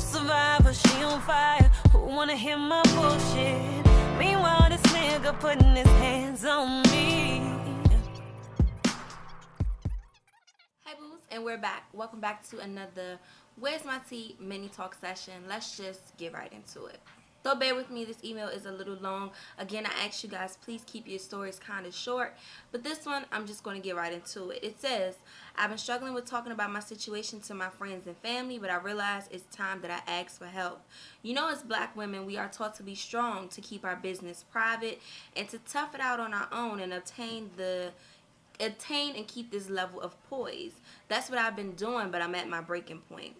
survivor, she on fire. Who wanna hear my bullshit? Meanwhile, this nigga putting his hands on me. Hey boos, and we're back. Welcome back to another Where's My Tea mini talk session. Let's just get right into it. So bear with me, this email is a little long. Again, I asked you guys, please keep your stories kind of short. But this one, I'm just going to get right into it. It says, I've been struggling with talking about my situation to my friends and family, but I realize it's time that I ask for help. You know, as black women, we are taught to be strong, to keep our business private, and to tough it out on our own and obtain and keep this level of poise. That's what I've been doing, but I'm at my breaking point.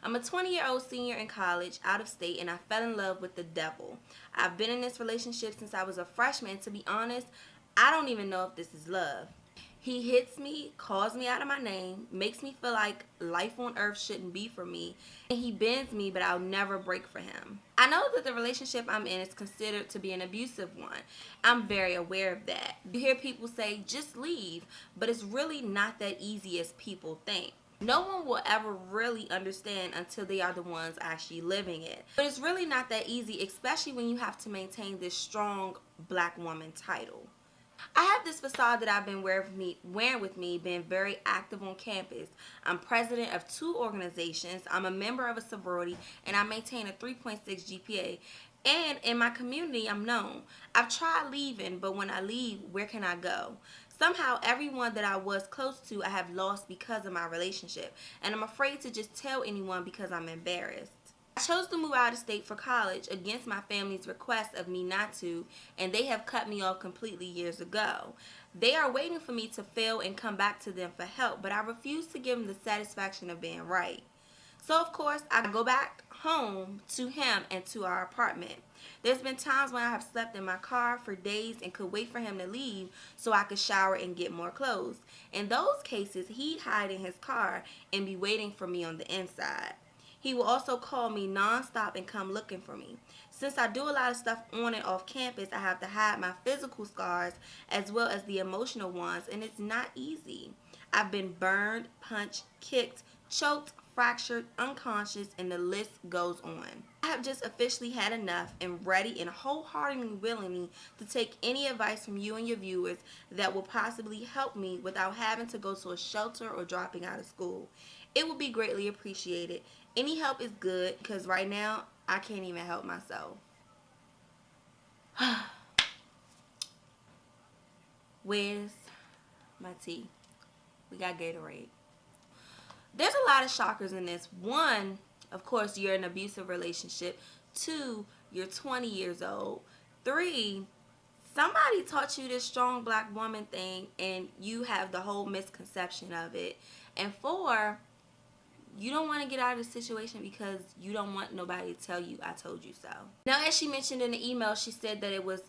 I'm a 20-year-old senior in college, out of state, and I fell in love with the devil. I've been in this relationship since I was a freshman, and to be honest, I don't even know if this is love. He hits me, calls me out of my name, makes me feel like life on earth shouldn't be for me, and he bends me, but I'll never break for him. I know that the relationship I'm in is considered to be an abusive one. I'm very aware of that. You hear people say, just leave, but it's really not that easy as people think. No one will ever really understand until they are the ones actually living it. But it's really not that easy, especially when you have to maintain this strong black woman title. I have this facade that I've been wearing with me, being very active on campus. I'm president of 2 organizations, I'm a member of a sorority, and I maintain a 3.6 GPA. And in my community, I'm known. I've tried leaving, but when I leave, where can I go? Somehow, everyone that I was close to, I have lost because of my relationship. And I'm afraid to just tell anyone because I'm embarrassed. I chose to move out of state for college against my family's request of me not to, and they have cut me off completely years ago. They are waiting for me to fail and come back to them for help, but I refuse to give them the satisfaction of being right. So, of course, I go back home to him and to our apartment. There's been times when I have slept in my car for days and could wait for him to leave so I could shower and get more clothes. In those cases, he'd hide in his car and be waiting for me on the inside. He will also call me nonstop and come looking for me. Since I do a lot of stuff on and off campus, I have to hide my physical scars as well as the emotional ones, and it's not easy. I've been burned, punched, kicked, choked, fractured, unconscious, and the list goes on. I have just officially had enough and ready and wholeheartedly willing to take any advice from you and your viewers that will possibly help me without having to go to a shelter or dropping out of school. It would be greatly appreciated. Any help is good because right now I can't even help myself. Where's my tea? We got Gatorade. There's a lot of shockers in this. 1, of course, you're in an abusive relationship. 2, you're 20 years old. 3, somebody taught you this strong black woman thing and you have the whole misconception of it. And 4, you don't want to get out of the situation because you don't want nobody to tell you I told you so. Now, as she mentioned in the email, she said that it was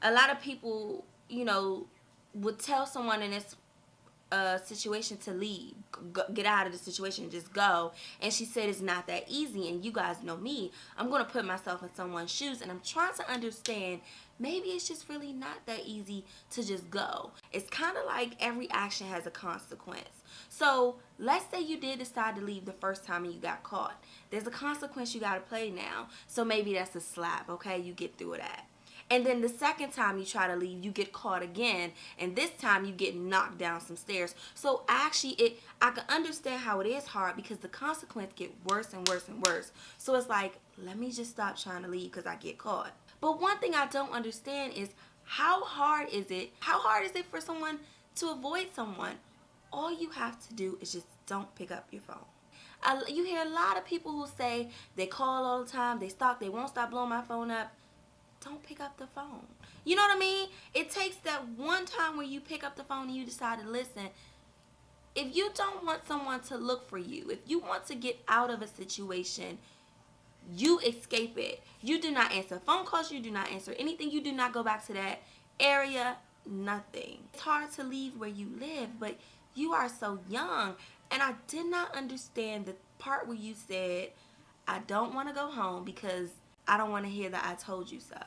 a lot of people, would tell someone in this situation to leave, get out of the situation, just go. And she said it's not that easy, and you guys know me. I'm going to put myself in someone's shoes, and I'm trying to understand maybe it's just really not that easy to just go. It's kind of like every action has a consequence. So let's say you did decide to leave the first time and you got caught. There's a consequence you got to play now. So maybe that's a slap, okay? You get through that. And then the second time you try to leave, you get caught again. And this time you get knocked down some stairs. So actually, I can understand how it is hard because the consequence get worse and worse and worse. So it's like, let me just stop trying to leave because I get caught. But one thing I don't understand is how hard is it for someone to avoid someone? All you have to do is just don't pick up your phone. You hear a lot of people who say they call all the time, they won't stop blowing my phone up. Don't pick up the phone. You know what I mean? It takes that one time where you pick up the phone and you decide to listen. If you don't want someone to look for you, if you want to get out of a situation, you escape it. You do not answer phone calls. You do not answer anything. You do not go back to that area. Nothing. It's hard to leave where you live, but you are so young. And I did not understand the part where you said, I don't want to go home because I don't want to hear that I told you so.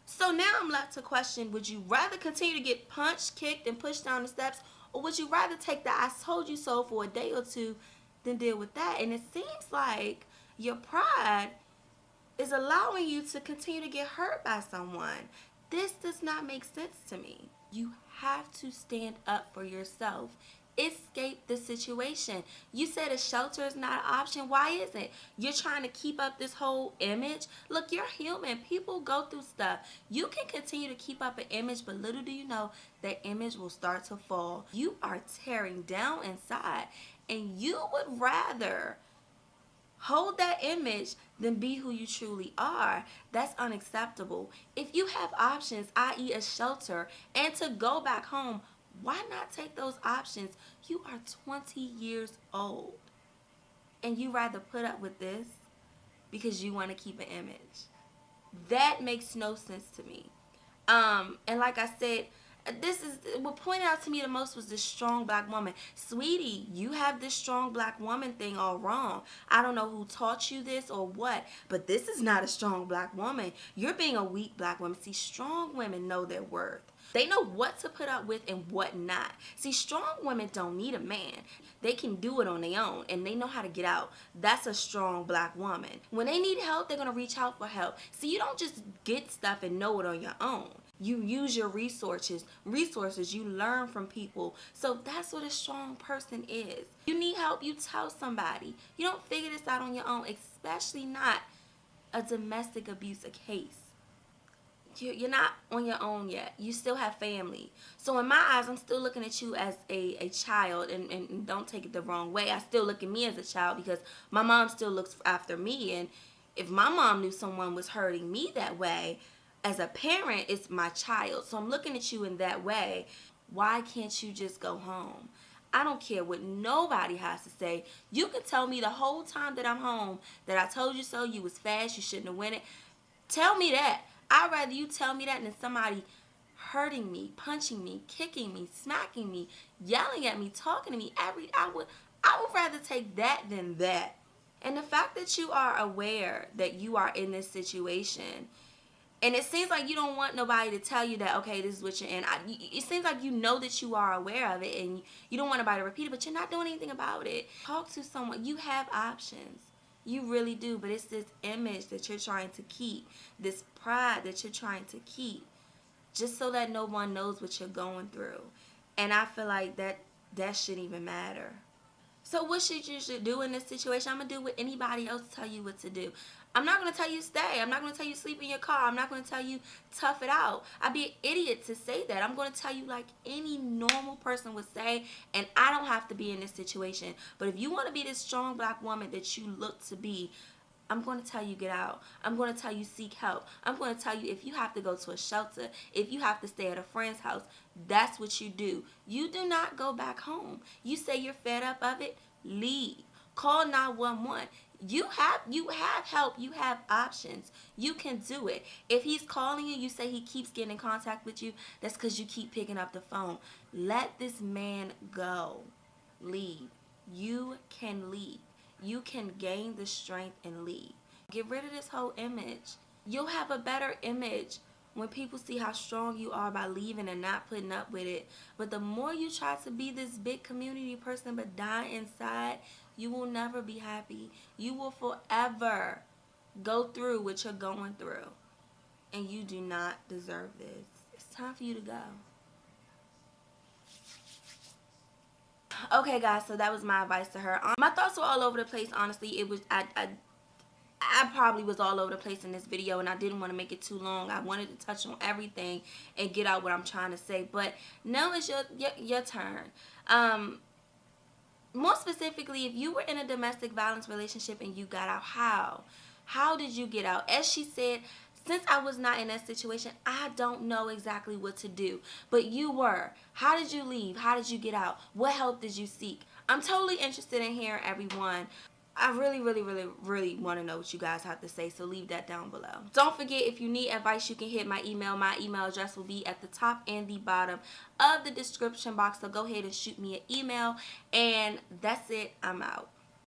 So now I'm left to question, would you rather continue to get punched, kicked, and pushed down the steps, or would you rather take the I told you so for a day or two than deal with that? And it seems like Your pride is allowing you to continue to get hurt by someone. This does not make sense to me. You have to stand up for yourself. Escape the situation. You said a shelter is not an option. Why isn't? You're trying to keep up this whole image. Look, you're human. People go through stuff. You can continue to keep up an image, but little do you know that image will start to fall. You are tearing down inside, and you would rather hold that image than be who you truly are. That's unacceptable. If you have options, i.e. a shelter, and to go back home, why not take those options? You are 20 years old, and you rather put up with this because you want to keep an image. That makes no sense to me. And like I said, this is what pointed out to me the most was this strong black woman. Sweetie, you have this strong black woman thing all wrong. I don't know who taught you this or what, but this is not a strong black woman. You're being a weak black woman. See, strong women know their worth. They know what to put up with and what not. See, strong women don't need a man. They can do it on their own, and they know how to get out. That's a strong black woman. When they need help, they're going to reach out for help. See, you don't just get stuff and know it on your own. You use your resources, you learn from people. So that's what a strong person is. You need help, you tell somebody. You don't figure this out on your own, especially not a domestic abuse case. You're not on your own yet. You still have family. So in my eyes, I'm still looking at you as a child, and don't take it the wrong way. I still look at me as a child because my mom still looks after me. And if my mom knew someone was hurting me that way, as a parent, it's my child. So I'm looking at you in that way. Why can't you just go home? I don't care what nobody has to say. You can tell me the whole time that I'm home that I told you so, you was fast, you shouldn't have went it. Tell me that. I'd rather you tell me that than somebody hurting me, punching me, kicking me, smacking me, yelling at me, talking to me. I would rather take that than that. And the fact that you are aware that you are in this situation, and it seems like you don't want nobody to tell you that, okay, this is what you're in. It seems like you know that you are aware of it, and you don't want nobody to repeat it, but you're not doing anything about it. Talk to someone. You have options. You really do, but it's this image that you're trying to keep, this pride that you're trying to keep, just so that no one knows what you're going through. And I feel like that shouldn't even matter. So what should you do in this situation? I'm going to do what anybody else tell you what to do. I'm not going to tell you stay. I'm not going to tell you sleep in your car. I'm not going to tell you tough it out. I'd be an idiot to say that. I'm going to tell you like any normal person would say, and I don't have to be in this situation. But if you want to be this strong black woman that you look to be, I'm going to tell you get out. I'm going to tell you seek help. I'm going to tell you if you have to go to a shelter, if you have to stay at a friend's house, that's what you do. You do not go back home. You say you're fed up of it, leave. Call 911. You have help. You have options. You can do it. If he's calling you, you say he keeps getting in contact with you, that's because you keep picking up the phone. Let this man go. Leave. You can leave. You can gain the strength and leave. Get rid of this whole image. You'll have a better image when people see how strong you are by leaving and not putting up with it. But the more you try to be this big community person but die inside, you will never be happy. You will forever go through what you're going through. And you do not deserve this. It's time for you to go. Okay, guys, so that was my advice to her. My thoughts were all over the place, honestly. It was I probably was all over the place in this video, and I didn't want to make it too long. I wanted to touch on everything and get out what I'm trying to say. But now it's your turn. More specifically, if you were in a domestic violence relationship and you got out, how did you get out? As she said, since I was not in that situation, I don't know exactly what to do. But you were. How did you leave? How did you get out? What help did you seek? I'm totally interested in hearing everyone. I really, really, really, really want to know what you guys have to say, so leave that down below. Don't forget, if you need advice, you can hit my email. My email address will be at the top and the bottom of the description box, so go ahead and shoot me an email. And that's it. I'm out.